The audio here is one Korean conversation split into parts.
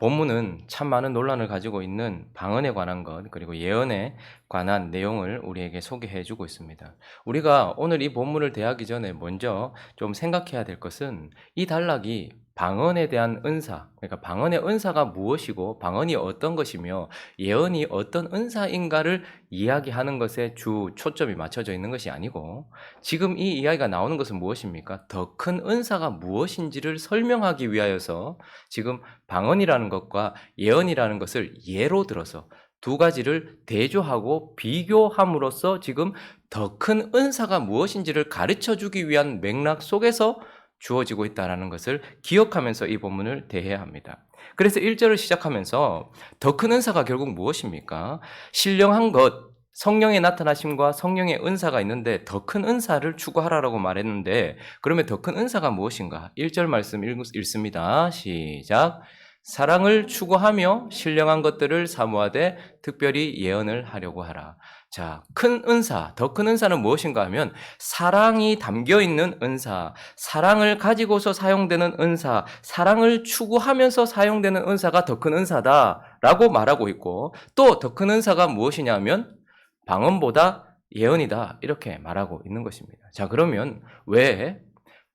본문은 참 많은 논란을 가지고 있는 방언에 관한 것, 그리고 예언에 관한 내용을 우리에게 소개해 주고 있습니다. 우리가 오늘 이 본문을 대하기 전에 먼저 좀 생각해야 될 것은 이 단락이 방언에 대한 은사, 그러니까 방언의 은사가 무엇이고 방언이 어떤 것이며 예언이 어떤 은사인가를 이야기하는 것에 주 초점이 맞춰져 있는 것이 아니고, 지금 이 이야기가 나오는 것은 무엇입니까? 더 큰 은사가 무엇인지를 설명하기 위하여서 지금 방언이라는 것과 예언이라는 것을 예로 들어서 두 가지를 대조하고 비교함으로써 지금 더 큰 은사가 무엇인지를 가르쳐 주기 위한 맥락 속에서 주어지고 있다는 것을 기억하면서 이 본문을 대해야 합니다. 그래서 1절을 시작하면서 더 큰 은사가 결국 무엇입니까? 신령한 것, 성령의 나타나심과 성령의 은사가 있는데 더 큰 은사를 추구하라고 말했는데, 그러면 더 큰 은사가 무엇인가? 1절 말씀 읽습니다. 시작. 사랑을 추구하며 신령한 것들을 사모하되 특별히 예언을 하려고 하라. 자, 큰 은사, 더 큰 은사는 무엇인가 하면 사랑이 담겨 있는 은사, 사랑을 가지고서 사용되는 은사, 사랑을 추구하면서 사용되는 은사가 더 큰 은사다라고 말하고 있고, 또 더 큰 은사가 무엇이냐 하면 방언보다 예언이다, 이렇게 말하고 있는 것입니다. 자, 그러면 왜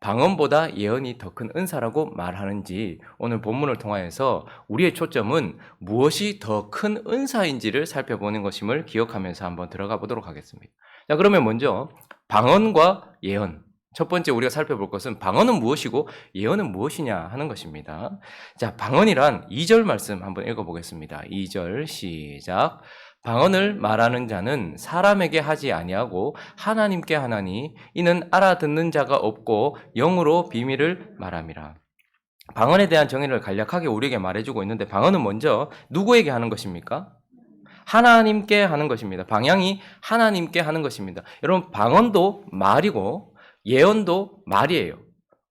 방언보다 예언이 더 큰 은사라고 말하는지 오늘 본문을 통하여서 우리의 초점은 무엇이 더 큰 은사인지를 살펴보는 것임을 기억하면서 한번 들어가 보도록 하겠습니다. 자, 그러면 먼저 방언과 예언, 첫 번째 우리가 살펴볼 것은 방언은 무엇이고 예언은 무엇이냐 하는 것입니다. 자, 방언이란 2절 말씀 한번 읽어보겠습니다. 2절 시작. 방언을 말하는 자는 사람에게 하지 아니하고 하나님께 하나니 이는 알아듣는 자가 없고 영으로 비밀을 말함이라. 방언에 대한 정의를 간략하게 우리에게 말해주고 있는데, 방언은 먼저 누구에게 하는 것입니까? 하나님께 하는 것입니다. 방향이 하나님께 하는 것입니다. 여러분, 방언도 말이고 예언도 말이에요.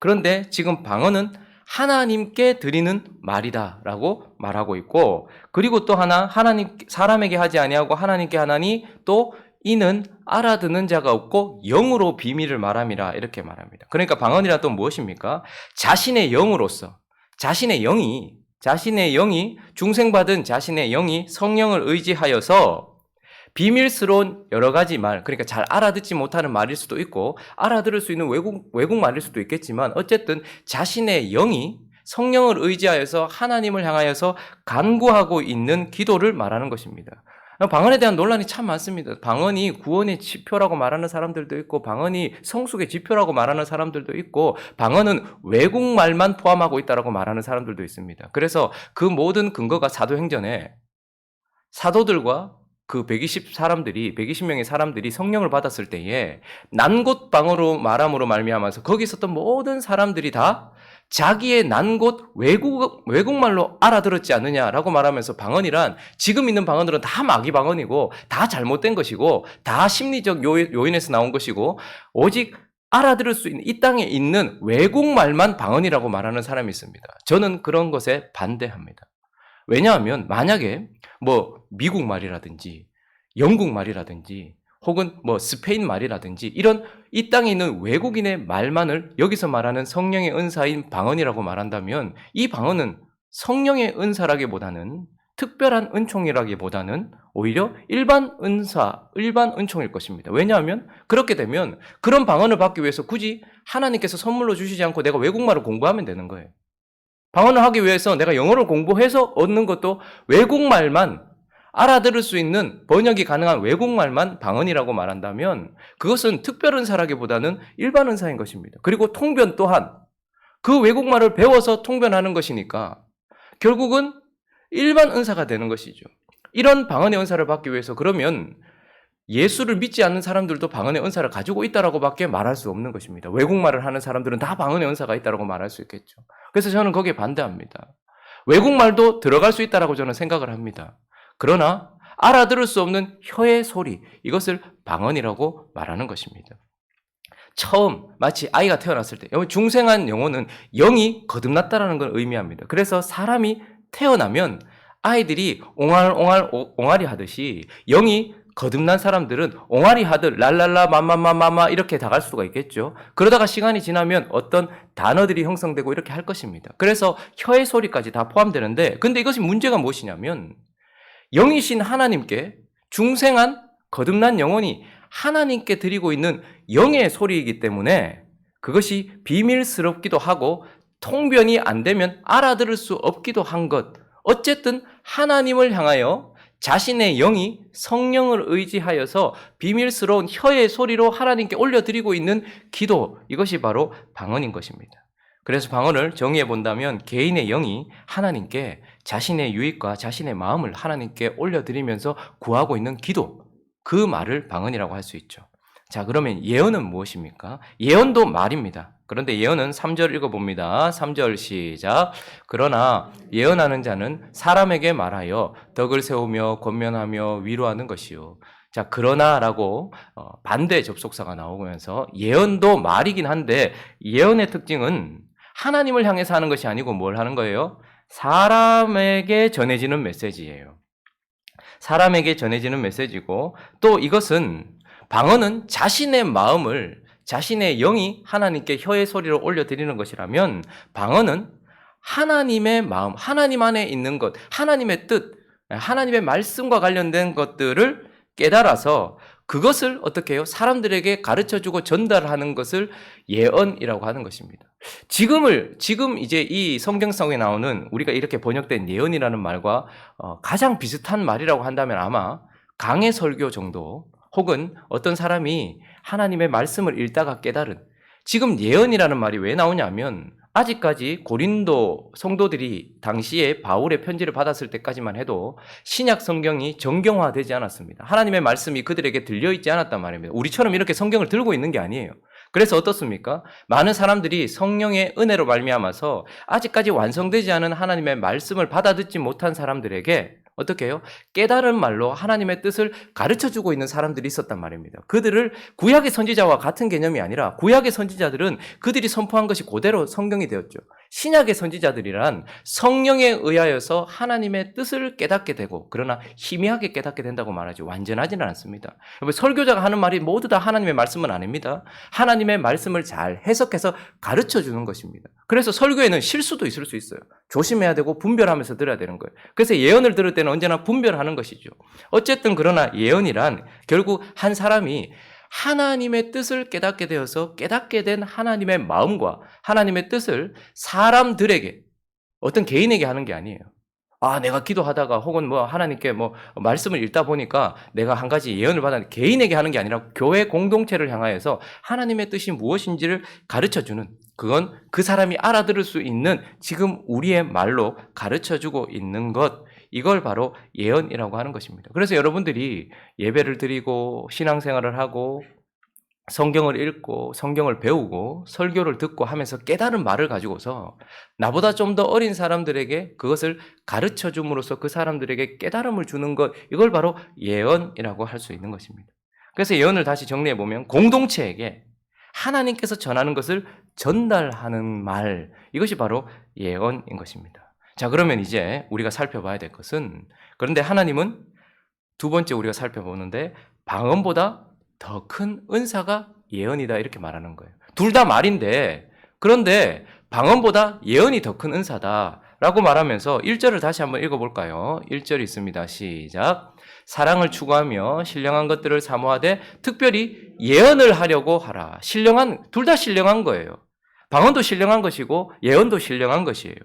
그런데 지금 방언은 하나님께 드리는 말이다라고 말하고 있고, 그리고 또 하나, 하나님 사람에게 하지 아니하고 하나님께 하나니 또 이는 알아듣는 자가 없고 영으로 비밀을 말함이라, 이렇게 말합니다. 그러니까 방언이란 또 무엇입니까? 자신의 영으로서, 자신의 영이 중생받은 자신의 영이 성령을 의지하여서 비밀스러운 여러 가지 말, 그러니까 잘 알아듣지 못하는 말일 수도 있고 알아들을 수 있는 외국 말일 수도 있겠지만, 어쨌든 자신의 영이 성령을 의지하여서 하나님을 향하여서 간구하고 있는 기도를 말하는 것입니다. 방언에 대한 논란이 참 많습니다. 방언이 구원의 지표라고 말하는 사람들도 있고, 방언이 성숙의 지표라고 말하는 사람들도 있고, 방언은 외국말만 포함하고 있다고 말하는 사람들도 있습니다. 그래서 그 모든 근거가 사도행전에 사도들과 그 120명의 사람들이 성령을 받았을 때에 난곳 방언으로 말함으로 말미암아서 거기 있었던 모든 사람들이 다 자기의 난곳 외국말로 알아들었지 않느냐라고 말하면서, 방언이란 지금 있는 방언들은 다 마귀 방언이고 다 잘못된 것이고 다 심리적 요인에서 나온 것이고, 오직 알아들을 수 있는 이 땅에 있는 외국말만 방언이라고 말하는 사람이 있습니다. 저는 그런 것에 반대합니다. 왜냐하면 만약에 미국 말이라든지 영국 말이라든지 혹은 스페인 말이라든지 이런 이 땅에 있는 외국인의 말만을 여기서 말하는 성령의 은사인 방언이라고 말한다면, 이 방언은 성령의 은사라기보다는 특별한 은총이라기보다는 오히려 일반 은총일 것입니다. 왜냐하면 그렇게 되면 그런 방언을 받기 위해서 굳이 하나님께서 선물로 주시지 않고 내가 외국말을 공부하면 되는 거예요. 방언을 하기 위해서 내가 영어를 공부해서 얻는 것도 외국말만 알아들을 수 있는 번역이 가능한 외국말만 방언이라고 말한다면, 그것은 특별 은사라기보다는 일반 은사인 것입니다. 그리고 통변 또한 그 외국말을 배워서 통변하는 것이니까 결국은 일반 은사가 되는 것이죠. 이런 방언의 은사를 받기 위해서 그러면 예수를 믿지 않는 사람들도 방언의 은사를 가지고 있다라고 밖에 말할 수 없는 것입니다. 외국말을 하는 사람들은 다 방언의 은사가 있다라고 말할 수 있겠죠. 그래서 저는 거기에 반대합니다. 외국말도 들어갈 수 있다라고 저는 생각을 합니다. 그러나 알아들을 수 없는 혀의 소리, 이것을 방언이라고 말하는 것입니다. 처음 마치 아이가 태어났을 때, 중생한 영혼은 영이 거듭났다라는 걸 의미합니다. 그래서 사람이 태어나면 아이들이 옹알옹알 옹알이 하듯이 영이 거듭난 사람들은 옹알이 하듯 랄랄라 마마마마마 이렇게 다 갈 수가 있겠죠. 그러다가 시간이 지나면 어떤 단어들이 형성되고 이렇게 할 것입니다. 그래서 혀의 소리까지 다 포함되는데, 근데 이것이 문제가 무엇이냐면 영이신 하나님께 중생한 거듭난 영혼이 하나님께 드리고 있는 영의 소리이기 때문에 그것이 비밀스럽기도 하고 통변이 안 되면 알아들을 수 없기도 한 것. 어쨌든 하나님을 향하여 자신의 영이 성령을 의지하여서 비밀스러운 혀의 소리로 하나님께 올려드리고 있는 기도, 이것이 바로 방언인 것입니다. 그래서 방언을 정의해 본다면 개인의 영이 하나님께 자신의 유익과 자신의 마음을 하나님께 올려드리면서 구하고 있는 기도, 그 말을 방언이라고 할 수 있죠. 자, 그러면 예언은 무엇입니까? 예언도 말입니다. 그런데 예언은 3절 읽어봅니다. 3절 시작. 그러나 예언하는 자는 사람에게 말하여 덕을 세우며 권면하며 위로하는 것이요. 자, 그러나라고 반대 접속사가 나오면서 예언도 말이긴 한데 예언의 특징은 하나님을 향해서 하는 것이 아니고 뭘 하는 거예요? 사람에게 전해지는 메시지예요. 사람에게 전해지는 메시지고, 또 이것은 방언은 자신의 마음을, 자신의 영이 하나님께 혀의 소리로 올려드리는 것이라면 방언은 하나님의 마음, 하나님 안에 있는 것, 하나님의 뜻, 하나님의 말씀과 관련된 것들을 깨달아서 그것을 어떻게 해요? 사람들에게 가르쳐주고 전달하는 것을 예언이라고 하는 것입니다. 지금 이제 이 성경상에 나오는 우리가 이렇게 번역된 예언이라는 말과 가장 비슷한 말이라고 한다면 아마 강해 설교 정도, 혹은 어떤 사람이 하나님의 말씀을 읽다가 깨달은, 지금 예언이라는 말이 왜 나오냐면 아직까지 고린도 성도들이 당시에 바울의 편지를 받았을 때까지만 해도 신약 성경이 정경화되지 않았습니다. 하나님의 말씀이 그들에게 들려있지 않았단 말입니다. 우리처럼 이렇게 성경을 들고 있는 게 아니에요. 그래서 어떻습니까? 많은 사람들이 성령의 은혜로 말미암아서 아직까지 완성되지 않은 하나님의 말씀을 받아듣지 못한 사람들에게 어떻게 해요? 깨달은 말로 하나님의 뜻을 가르쳐주고 있는 사람들이 있었단 말입니다. 그들을 구약의 선지자와 같은 개념이 아니라 구약의 선지자들은 그들이 선포한 것이 그대로 성경이 되었죠. 신약의 선지자들이란 성령에 의하여서 하나님의 뜻을 깨닫게 되고, 그러나 희미하게 깨닫게 된다고 말하죠. 완전하지는 않습니다. 설교자가 하는 말이 모두 다 하나님의 말씀은 아닙니다. 하나님의 말씀을 잘 해석해서 가르쳐주는 것입니다. 그래서 설교에는 실수도 있을 수 있어요. 조심해야 되고 분별하면서 들어야 되는 거예요. 그래서 예언을 들을 때는 언제나 분별하는 것이죠. 어쨌든 그러나 예언이란 결국 한 사람이 하나님의 뜻을 깨닫게 되어서 깨닫게 된 하나님의 마음과 하나님의 뜻을 사람들에게, 어떤 개인에게 하는 게 아니에요. 내가 기도하다가 혹은 하나님께 말씀을 읽다 보니까 내가 한 가지 예언을 받았는데, 개인에게 하는 게 아니라 교회 공동체를 향하여서 하나님의 뜻이 무엇인지를 가르쳐주는, 그건 그 사람이 알아들을 수 있는 지금 우리의 말로 가르쳐주고 있는 것, 이걸 바로 예언이라고 하는 것입니다. 그래서 여러분들이 예배를 드리고 신앙생활을 하고 성경을 읽고 성경을 배우고 설교를 듣고 하면서 깨달은 말을 가지고서 나보다 좀 더 어린 사람들에게 그것을 가르쳐 줌으로써 그 사람들에게 깨달음을 주는 것, 이걸 바로 예언이라고 할 수 있는 것입니다. 그래서 예언을 다시 정리해 보면 공동체에게 하나님께서 전하는 것을 전달하는 말, 이것이 바로 예언인 것입니다. 자, 그러면 이제 우리가 살펴봐야 될 것은, 그런데 하나님은 두 번째 우리가 살펴보는데 방언보다 더 큰 은사가 예언이다, 이렇게 말하는 거예요. 둘 다 말인데, 그런데 방언보다 예언이 더 큰 은사다라고 말하면서 1절을 다시 한번 읽어볼까요? 1절 있습니다. 시작. 사랑을 추구하며 신령한 것들을 사모하되 특별히 예언을 하려고 하라. 둘 다 신령한 거예요. 방언도 신령한 것이고 예언도 신령한 것이에요.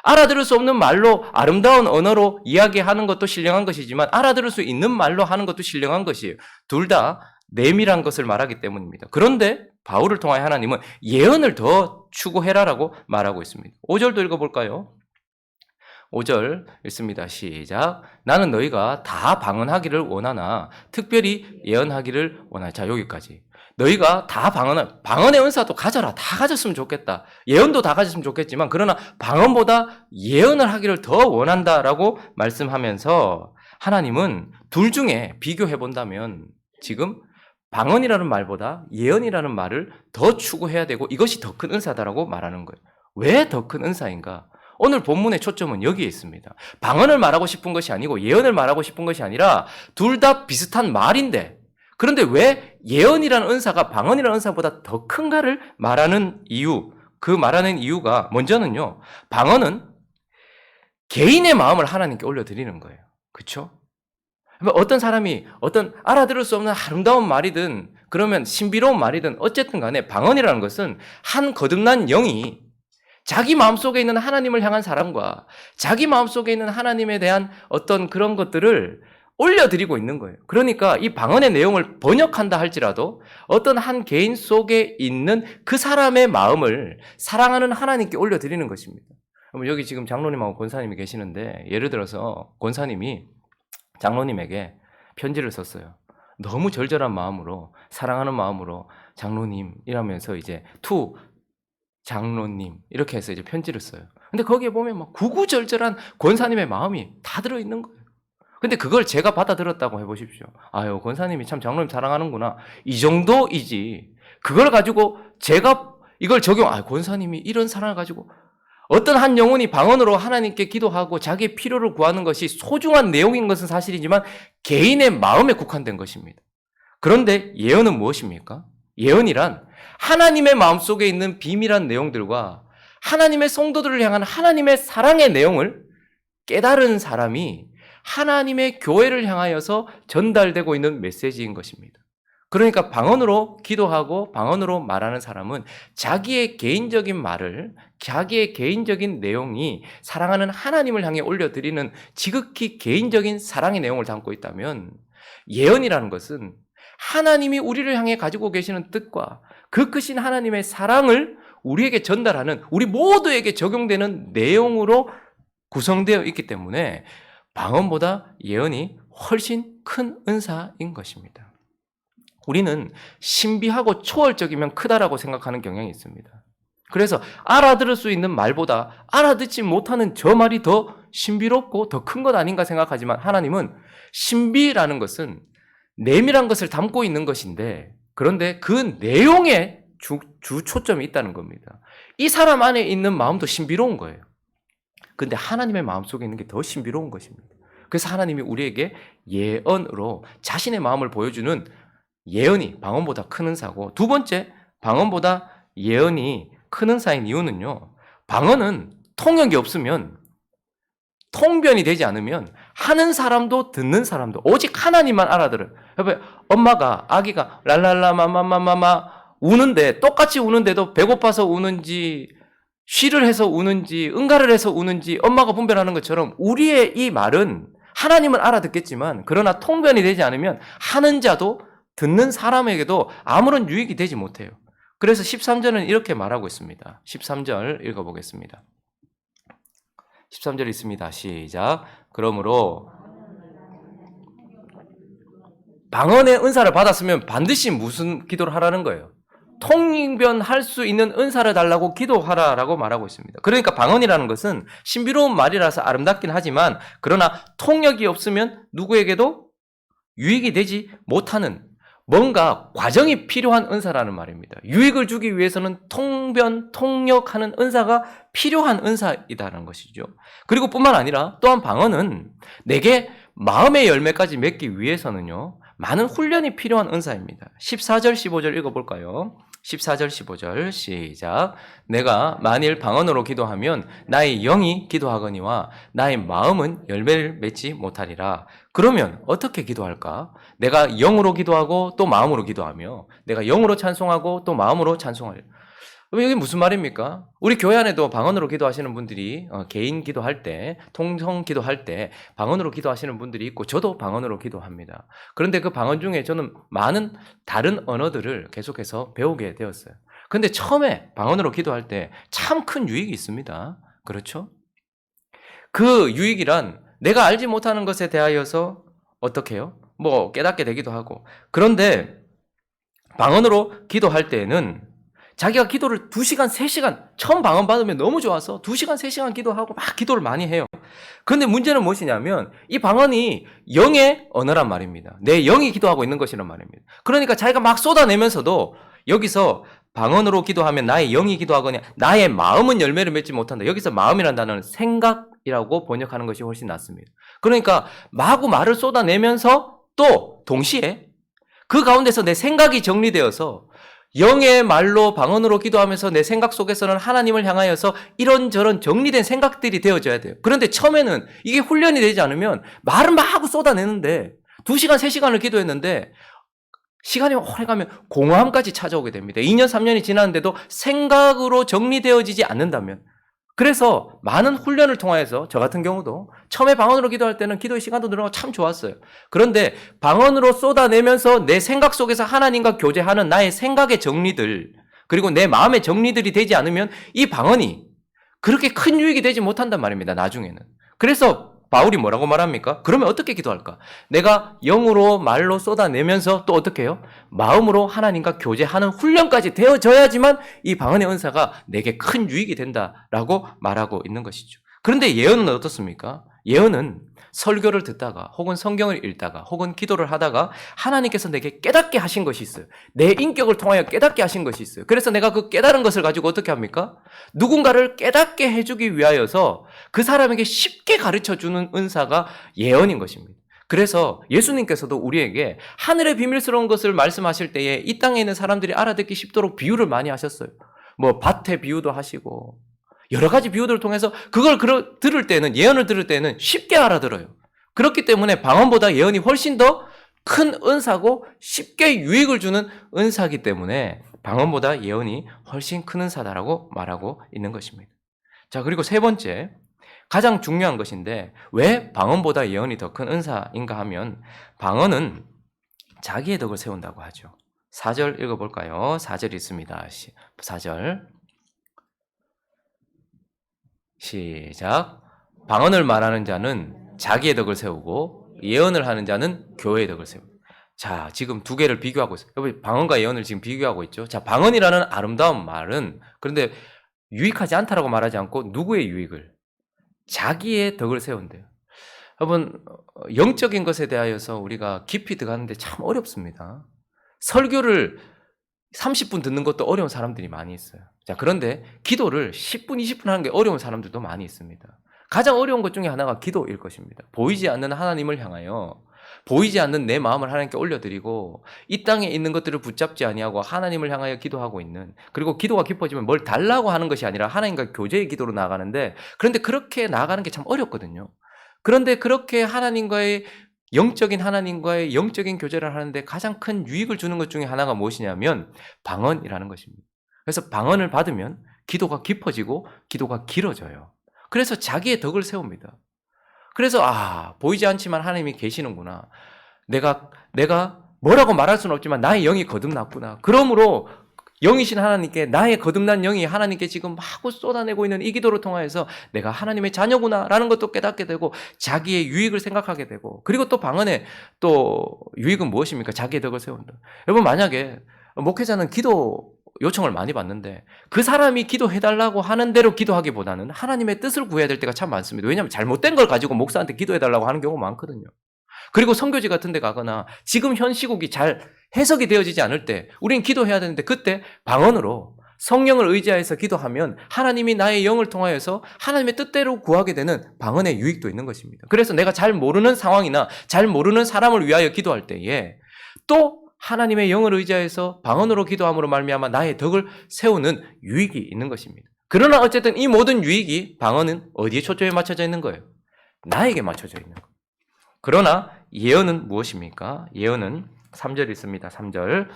알아들을 수 없는 말로 아름다운 언어로 이야기하는 것도 신령한 것이지만 알아들을 수 있는 말로 하는 것도 신령한 것이에요. 둘 다 내밀한 것을 말하기 때문입니다. 그런데 바울을 통하여 하나님은 예언을 더 추구해라라고 말하고 있습니다. 5절도 읽어볼까요? 5절 읽습니다. 시작. 나는 너희가 다 방언하기를 원하나 특별히 예언하기를 원하나. 자, 여기까지. 너희가 다 방언의 은사도 가져라. 다 가졌으면 좋겠다. 예언도 다 가졌으면 좋겠지만 그러나 방언보다 예언을 하기를 더 원한다라고 말씀하면서 하나님은 둘 중에 비교해 본다면 지금 방언이라는 말보다 예언이라는 말을 더 추구해야 되고 이것이 더 큰 은사다라고 말하는 거예요. 왜 더 큰 은사인가? 오늘 본문의 초점은 여기에 있습니다. 방언을 말하고 싶은 것이 아니고 예언을 말하고 싶은 것이 아니라 둘 다 비슷한 말인데, 그런데 왜 예언이라는 은사가 방언이라는 은사보다 더 큰가를 말하는 이유, 그 말하는 이유가 먼저는요, 방언은 개인의 마음을 하나님께 올려드리는 거예요. 그렇죠? 어떤 사람이 어떤 알아들을 수 없는 아름다운 말이든 그러면 신비로운 말이든 어쨌든 간에 방언이라는 것은 한 거듭난 영이 자기 마음속에 있는 하나님을 향한 사랑과 자기 마음속에 있는 하나님에 대한 어떤 그런 것들을 올려드리고 있는 거예요. 그러니까 이 방언의 내용을 번역한다 할지라도 어떤 한 개인 속에 있는 그 사람의 마음을 사랑하는 하나님께 올려드리는 것입니다. 여기 지금 장로님하고 권사님이 계시는데, 예를 들어서 권사님이 장로님에게 편지를 썼어요. 너무 절절한 마음으로, 사랑하는 마음으로 장로님 이러면서 이제 투 장로님 이렇게 해서 이제 편지를 써요. 근데 거기에 보면 막 구구절절한 권사님의 마음이 다 들어있는 거예요. 근데 그걸 제가 받아들였다고 해보십시오. 아유, 권사님이 참 장로님 사랑하는구나, 이 정도이지. 그걸 가지고 제가 이걸 권사님이 이런 사랑을 가지고, 어떤 한 영혼이 방언으로 하나님께 기도하고 자기의 필요를 구하는 것이 소중한 내용인 것은 사실이지만 개인의 마음에 국한된 것입니다. 그런데 예언은 무엇입니까? 예언이란 하나님의 마음속에 있는 비밀한 내용들과 하나님의 성도들을 향한 하나님의 사랑의 내용을 깨달은 사람이 하나님의 교회를 향하여서 전달되고 있는 메시지인 것입니다. 그러니까 방언으로 기도하고 방언으로 말하는 사람은 자기의 개인적인 말을, 자기의 개인적인 내용이 사랑하는 하나님을 향해 올려드리는 지극히 개인적인 사랑의 내용을 담고 있다면, 예언이라는 것은 하나님이 우리를 향해 가지고 계시는 뜻과 그 크신 하나님의 사랑을 우리에게 전달하는, 우리 모두에게 적용되는 내용으로 구성되어 있기 때문에 방언보다 예언이 훨씬 큰 은사인 것입니다. 우리는 신비하고 초월적이면 크다라고 생각하는 경향이 있습니다. 그래서 알아들을 수 있는 말보다 알아듣지 못하는 저 말이 더 신비롭고 더 큰 것 아닌가 생각하지만, 하나님은 신비라는 것은 내밀한 것을 담고 있는 것인데, 그런데 그 내용에 주 초점이 있다는 겁니다. 이 사람 안에 있는 마음도 신비로운 거예요. 그런데 하나님의 마음속에 있는 게 더 신비로운 것입니다. 그래서 하나님이 우리에게 예언으로 자신의 마음을 보여주는 예언이 방언보다 큰 은사고, 두 번째, 방언보다 예언이 큰 은사인 이유는요, 방언은 통역이 없으면, 통변이 되지 않으면 하는 사람도 듣는 사람도 오직 하나님만 알아들어요. 엄마가 아기가 랄랄라 마마마마마 우는데, 똑같이 우는데도 배고파서 우는지 쉬를 해서 우는지 응가를 해서 우는지 엄마가 분별하는 것처럼, 우리의 이 말은 하나님은 알아듣겠지만 그러나 통변이 되지 않으면 하는 자도 듣는 사람에게도 아무런 유익이 되지 못해요. 그래서 13절은 이렇게 말하고 있습니다. 13절 읽어보겠습니다. 13절 있습니다. 시작. 그러므로 방언의 은사를 받았으면 반드시 무슨 기도를 하라는 거예요? 통변할 수 있는 은사를 달라고 기도하라라고 말하고 있습니다. 그러니까 방언이라는 것은 신비로운 말이라서 아름답긴 하지만, 그러나 통역이 없으면 누구에게도 유익이 되지 못하는 뭔가 과정이 필요한 은사라는 말입니다. 유익을 주기 위해서는 통변, 통역하는 은사가 필요한 은사이다라는 것이죠. 그리고 뿐만 아니라 또한 방언은 내게 마음의 열매까지 맺기 위해서는요, 많은 훈련이 필요한 은사입니다. 14절, 15절 읽어볼까요? 14절, 15절 시작. 내가 만일 방언으로 기도하면 나의 영이 기도하거니와 나의 마음은 열매를 맺지 못하리라. 그러면 어떻게 기도할까? 내가 영으로 기도하고 또 마음으로 기도하며, 내가 영으로 찬송하고 또 마음으로 찬송하리라. 그럼 이게 무슨 말입니까? 우리 교회 안에도 방언으로 기도하시는 분들이 개인 기도할 때, 통성 기도할 때 방언으로 기도하시는 분들이 있고, 저도 방언으로 기도합니다. 그런데 그 방언 중에 저는 많은 다른 언어들을 계속해서 배우게 되었어요. 그런데 처음에 방언으로 기도할 때 참 큰 유익이 있습니다. 그렇죠? 그 유익이란 내가 알지 못하는 것에 대하여서 어떻게 해요? 깨닫게 되기도 하고, 그런데 방언으로 기도할 때에는 자기가 기도를 2시간, 3시간, 처음 방언 받으면 너무 좋아서 2시간, 3시간 기도하고 막 기도를 많이 해요. 그런데 문제는 무엇이냐면 이 방언이 영의 언어란 말입니다. 내 영이 기도하고 있는 것이란 말입니다. 그러니까 자기가 막 쏟아내면서도 여기서 방언으로 기도하면 나의 영이 기도하거냐. 나의 마음은 열매를 맺지 못한다. 여기서 마음이라는 단어는 생각이라고 번역하는 것이 훨씬 낫습니다. 그러니까 마구 말을 쏟아내면서 또 동시에 그 가운데서 내 생각이 정리되어서 영의 말로 방언으로 기도하면서 내 생각 속에서는 하나님을 향하여서 이런저런 정리된 생각들이 되어져야 돼요. 그런데 처음에는 이게 훈련이 되지 않으면 말은 마구 쏟아내는데 2시간, 3시간을 기도했는데 시간이 오래가면 공허함까지 찾아오게 됩니다. 2년, 3년이 지났는데도 생각으로 정리되어지지 않는다면, 그래서 많은 훈련을 통하여서 저 같은 경우도 처음에 방언으로 기도할 때는 기도의 시간도 늘어나고 참 좋았어요. 그런데 방언으로 쏟아내면서 내 생각 속에서 하나님과 교제하는 나의 생각의 정리들, 그리고 내 마음의 정리들이 되지 않으면 이 방언이 그렇게 큰 유익이 되지 못한단 말입니다, 나중에는. 그래서 바울이 뭐라고 말합니까? 그러면 어떻게 기도할까? 내가 영으로 말로 쏟아내면서 또 어떻게 해요? 마음으로 하나님과 교제하는 훈련까지 되어져야지만 이 방언의 은사가 내게 큰 유익이 된다라고 말하고 있는 것이죠. 그런데 예언은 어떻습니까? 예언은 설교를 듣다가 혹은 성경을 읽다가 혹은 기도를 하다가 하나님께서 내게 깨닫게 하신 것이 있어요. 내 인격을 통하여 깨닫게 하신 것이 있어요. 그래서 내가 그 깨달은 것을 가지고 어떻게 합니까? 누군가를 깨닫게 해주기 위하여서 그 사람에게 쉽게 가르쳐주는 은사가 예언인 것입니다. 그래서 예수님께서도 우리에게 하늘의 비밀스러운 것을 말씀하실 때에 이 땅에 있는 사람들이 알아듣기 쉽도록 비유를 많이 하셨어요. 뭐 밭의 비유도 하시고 여러 가지 비유들을 통해서 그걸 들을 때는, 예언을 들을 때는 쉽게 알아들어요. 그렇기 때문에 방언보다 예언이 훨씬 더 큰 은사고 쉽게 유익을 주는 은사이기 때문에 방언보다 예언이 훨씬 큰 은사다라고 말하고 있는 것입니다. 자, 그리고 세 번째, 가장 중요한 것인데 왜 방언보다 예언이 더 큰 은사인가 하면, 방언은 자기의 덕을 세운다고 하죠. 4절 읽어볼까요? 4절 있습니다. 4절 시작. 방언을 말하는 자는 자기의 덕을 세우고 예언을 하는 자는 교회의 덕을 세웁니다. 자, 지금 두 개를 비교하고 있어요. 여러분, 방언과 예언을 지금 비교하고 있죠. 자, 방언이라는 아름다운 말은 그런데 유익하지 않다라고 말하지 않고 누구의 유익을? 자기의 덕을 세운대요. 여러분, 영적인 것에 대하여서 우리가 깊이 들어가는데 참 어렵습니다. 설교를 30분 듣는 것도 어려운 사람들이 많이 있어요. 자, 그런데 기도를 10분, 20분 하는 게 어려운 사람들도 많이 있습니다. 가장 어려운 것 중에 하나가 기도일 것입니다. 보이지 않는 하나님을 향하여 보이지 않는 내 마음을 하나님께 올려드리고 이 땅에 있는 것들을 붙잡지 아니하고 하나님을 향하여 기도하고 있는, 그리고 기도가 깊어지면 뭘 달라고 하는 것이 아니라 하나님과 교제의 기도로 나아가는데, 그런데 그렇게 나아가는 게 참 어렵거든요. 그런데 그렇게 하나님과의 영적인 교제를 하는데 가장 큰 유익을 주는 것 중에 하나가 무엇이냐면 방언이라는 것입니다. 그래서 방언을 받으면 기도가 깊어지고 기도가 길어져요. 그래서 자기의 덕을 세웁니다. 그래서 보이지 않지만 하나님이 계시는구나. 내가 뭐라고 말할 수는 없지만 나의 영이 거듭났구나. 그러므로 영이신 하나님께, 나의 거듭난 영이 하나님께 지금 마구 쏟아내고 있는 이 기도를 통하여서 내가 하나님의 자녀구나라는 것도 깨닫게 되고 자기의 유익을 생각하게 되고, 그리고 또 방언의 또 유익은 무엇입니까? 자기의 덕을 세운다. 여러분, 만약에 목회자는 기도 요청을 많이 받는데 그 사람이 기도해달라고 하는 대로 기도하기보다는 하나님의 뜻을 구해야 될 때가 참 많습니다. 왜냐하면 잘못된 걸 가지고 목사한테 기도해달라고 하는 경우가 많거든요. 그리고 선교지 같은 데 가거나 지금 현 시국이 잘 해석이 되어지지 않을 때 우리는 기도해야 되는데, 그때 방언으로 성령을 의지하여서 기도하면 하나님이 나의 영을 통하여서 하나님의 뜻대로 구하게 되는 방언의 유익도 있는 것입니다. 그래서 내가 잘 모르는 상황이나 잘 모르는 사람을 위하여 기도할 때에 또 하나님의 영을 의지하여서 방언으로 기도함으로 말미암아 나의 덕을 세우는 유익이 있는 것입니다. 그러나 어쨌든 이 모든 유익이, 방언은 어디에 초점이 맞춰져 있는 거예요? 나에게 맞춰져 있는 거예요. 그러나 예언은 무엇입니까? 예언은 3절 있습니다. 3절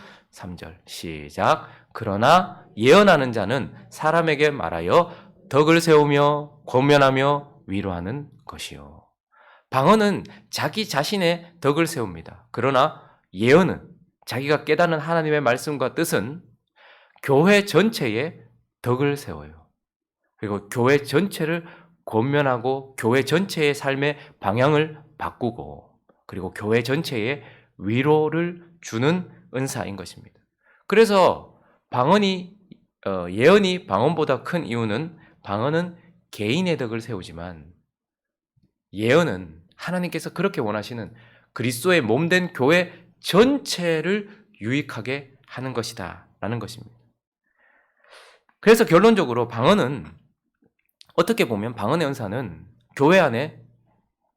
시작. 그러나 예언하는 자는 사람에게 말하여 덕을 세우며 권면하며 위로하는 것이요. 방언은 자기 자신의 덕을 세웁니다. 그러나 예언은, 자기가 깨닫는 하나님의 말씀과 뜻은 교회 전체의 덕을 세워요. 그리고 교회 전체를 권면하고 교회 전체의 삶의 방향을 바꾸고, 그리고 교회 전체에 위로를 주는 은사인 것입니다. 그래서 예언이 방언보다 큰 이유는, 방언은 개인의 덕을 세우지만 예언은 하나님께서 그렇게 원하시는 그리스도의 몸된 교회 전체를 유익하게 하는 것이다 라는 것입니다. 그래서 결론적으로 방언은 어떻게 보면 방언의 은사는 교회 안에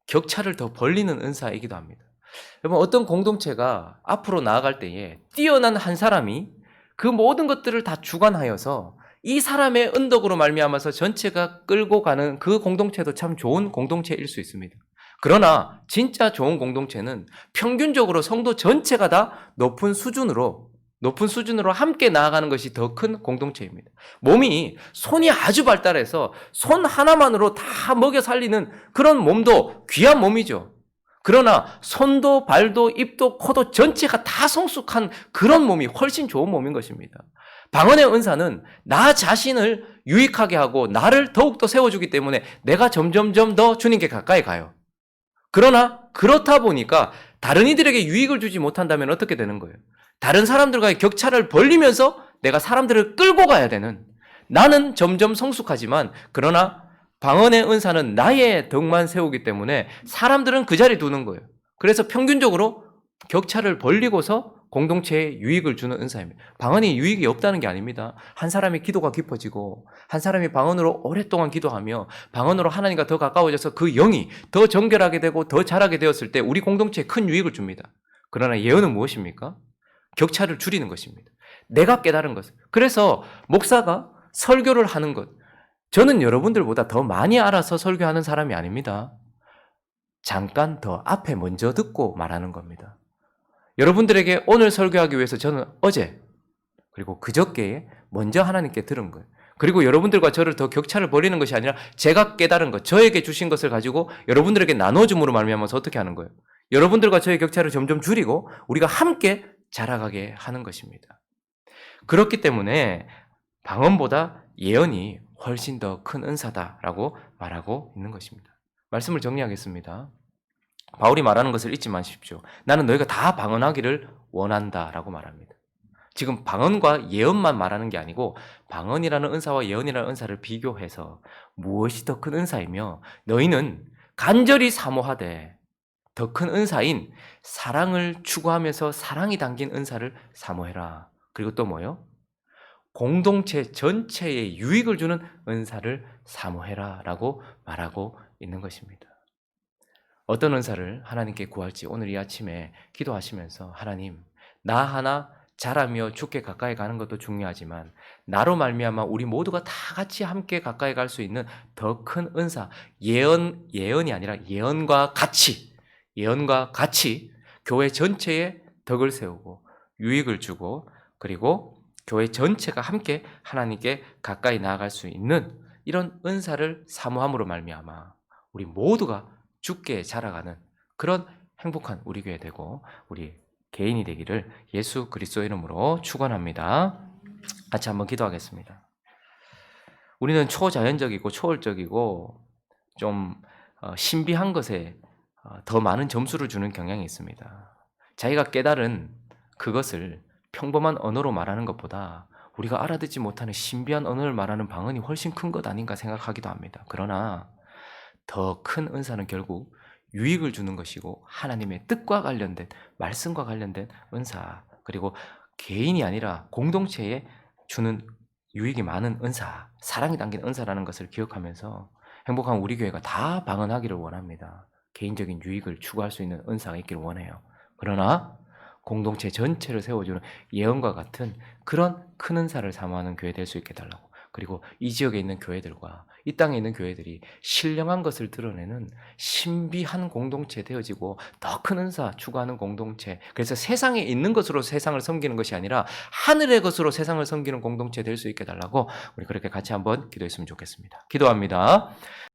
격차를 더 벌리는 은사이기도 합니다. 여러분 어떤 공동체가 앞으로 나아갈 때에 뛰어난 한 사람이 그 모든 것들을 다 주관하여서 이 사람의 은덕으로 말미암아서 전체가 끌고 가는 그 공동체도 참 좋은 공동체일 수 있습니다. 그러나 진짜 좋은 공동체는 평균적으로 성도 전체가 다 높은 수준으로 함께 나아가는 것이 더 큰 공동체입니다. 몸이 손이 아주 발달해서 손 하나만으로 다 먹여 살리는 그런 몸도 귀한 몸이죠. 그러나 손도 발도 입도 코도 전체가 다 성숙한 그런 몸이 훨씬 좋은 몸인 것입니다. 방언의 은사는 나 자신을 유익하게 하고 나를 더욱더 세워주기 때문에 내가 점점점 더 주님께 가까이 가요. 그러나 그렇다 보니까 다른 이들에게 유익을 주지 못한다면 어떻게 되는 거예요? 다른 사람들과의 격차를 벌리면서 내가 사람들을 끌고 가야 되는, 나는 점점 성숙하지만 그러나 방언의 은사는 나의 덕만 세우기 때문에 사람들은 그 자리에 두는 거예요. 그래서 평균적으로 격차를 벌리고서 공동체에 유익을 주는 은사입니다. 방언이 유익이 없다는 게 아닙니다. 한 사람의 기도가 깊어지고 한 사람이 방언으로 오랫동안 기도하며 방언으로 하나님과 더 가까워져서 그 영이 더 정결하게 되고 더 자라게 되었을 때 우리 공동체에 큰 유익을 줍니다. 그러나 예언은 무엇입니까? 격차를 줄이는 것입니다. 내가 깨달은 것. 그래서 목사가 설교를 하는 것, 저는 여러분들보다 더 많이 알아서 설교하는 사람이 아닙니다. 잠깐 더 앞에 먼저 듣고 말하는 겁니다. 여러분들에게 오늘 설교하기 위해서 저는 어제 그리고 그저께에 먼저 하나님께 들은 거예요. 그리고 여러분들과 저를 더 격차를 벌이는 것이 아니라 제가 깨달은 것, 저에게 주신 것을 가지고 여러분들에게 나눠줌으로 말미암아서 어떻게 하는 거예요? 여러분들과 저의 격차를 점점 줄이고 우리가 함께 자라가게 하는 것입니다. 그렇기 때문에 방언보다 예언이 훨씬 더 큰 은사다라고 말하고 있는 것입니다. 말씀을 정리하겠습니다. 바울이 말하는 것을 잊지 마십시오. 나는 너희가 다 방언하기를 원한다라고 말합니다. 지금 방언과 예언만 말하는 게 아니고 방언이라는 은사와 예언이라는 은사를 비교해서 무엇이 더 큰 은사이며 너희는 간절히 사모하되 더 큰 은사인 사랑을 추구하면서 사랑이 담긴 은사를 사모해라. 그리고 또 뭐요? 공동체 전체에 유익을 주는 은사를 사모해라 라고 말하고 있는 것입니다. 어떤 은사를 하나님께 구할지 오늘 이 아침에 기도하시면서 하나님, 나 하나 자라며 주께 가까이 가는 것도 중요하지만 나로 말미암아 우리 모두가 다 같이 함께 가까이 갈 수 있는 더 큰 은사, 예언이 아니라 예언과 같이 교회 전체에 덕을 세우고 유익을 주고 그리고 교회 전체가 함께 하나님께 가까이 나아갈 수 있는 이런 은사를 사모함으로 말미암아 우리 모두가 주께 자라가는 그런 행복한 우리 교회 되고 우리 개인이 되기를 예수 그리스도 이름으로 축원합니다. 같이 한번 기도하겠습니다. 우리는 초자연적이고 초월적이고 좀 신비한 것에 더 많은 점수를 주는 경향이 있습니다. 자기가 깨달은 그것을 평범한 언어로 말하는 것보다 우리가 알아듣지 못하는 신비한 언어를 말하는 방언이 훨씬 큰 것 아닌가 생각하기도 합니다. 그러나 더 큰 은사는 결국 유익을 주는 것이고 하나님의 뜻과 관련된 말씀과 관련된 은사 그리고 개인이 아니라 공동체에 주는 유익이 많은 은사, 사랑이 담긴 은사라는 것을 기억하면서 행복한 우리 교회가 다 방언하기를 원합니다. 개인적인 유익을 추구할 수 있는 은사가 있기를 원해요. 그러나 공동체 전체를 세워주는 예언과 같은 그런 큰 은사를 사모하는 교회 될 수 있게 해달라고. 그리고 이 지역에 있는 교회들과 이 땅에 있는 교회들이 신령한 것을 드러내는 신비한 공동체 되어지고 더 큰 은사 추구하는 공동체. 그래서 세상에 있는 것으로 세상을 섬기는 것이 아니라 하늘의 것으로 세상을 섬기는 공동체 될 수 있게 해달라고 우리 그렇게 같이 한번 기도했으면 좋겠습니다. 기도합니다.